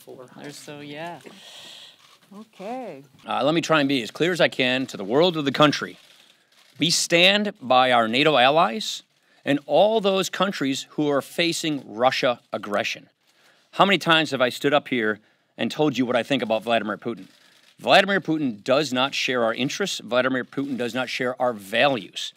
for. So, yeah. Okay. Let me try and be as clear as I can to the world of the country. We stand by our NATO allies and all those countries who are facing Russia aggression. How many times have I stood up here and told you what I think about Vladimir Putin? Vladimir Putin does not share our interests. Vladimir Putin does not share our values.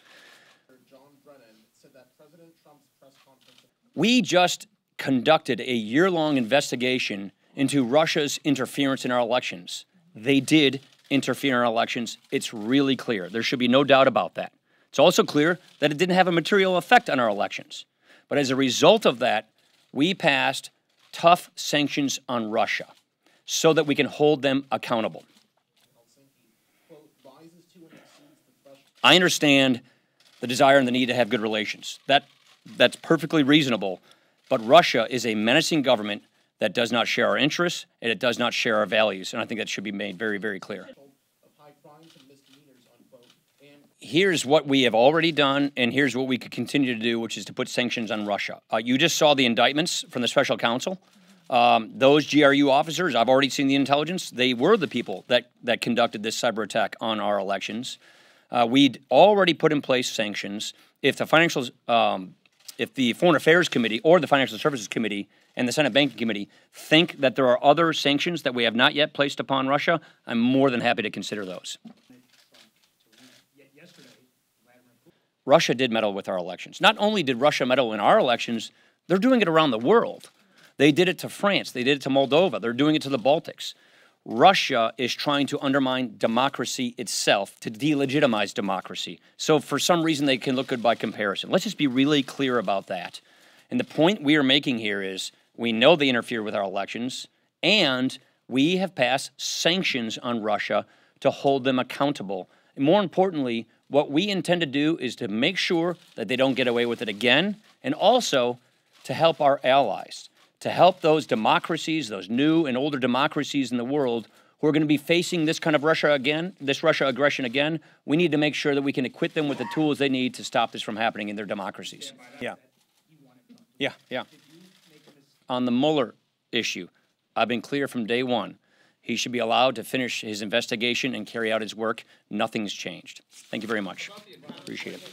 We just conducted a year-long investigation into Russia's interference in our elections. They did interfere in our elections. It's really clear. There should be no doubt about that. It's also clear that it didn't have a material effect on our elections. But as a result of that, we passed tough sanctions on Russia so that we can hold them accountable. I understand the desire and the need to have good relations. That's perfectly reasonable, but Russia is a menacing government that does not share our interests and it does not share our values, and I think that should be made very, very clear. Here's what we have already done, and here's what we could continue to do, which is to put sanctions on Russia. You just saw the indictments from the Special Counsel. Those GRU officers, I've already seen the intelligence. They were the people that conducted this cyber attack on our elections. We'd already put in place sanctions. If the Foreign Affairs Committee or the Financial Services Committee and the Senate Banking Committee think that there are other sanctions that we have not yet placed upon Russia, I'm more than happy to consider those. Russia did meddle with our elections. Not only did Russia meddle in our elections, they're doing it around the world. They did it to France. They did it to Moldova. They're doing it to the Baltics. Russia is trying to undermine democracy itself, to delegitimize democracy. So for some reason, they can look good by comparison. Let's just be really clear about that. And the point we are making here is we know they interfere with our elections, and we have passed sanctions on Russia to hold them accountable. And more importantly, what we intend to do is to make sure that they don't get away with it again, and also to help our allies, to help those democracies, those new and older democracies in the world who are going to be facing this kind of Russia aggression again. We need to make sure that we can equip them with the tools they need to stop this from happening in their democracies. Yeah. On the Mueller issue, I've been clear from day one. He should be allowed to finish his investigation and carry out his work. Nothing's changed. Thank you very much. Appreciate it.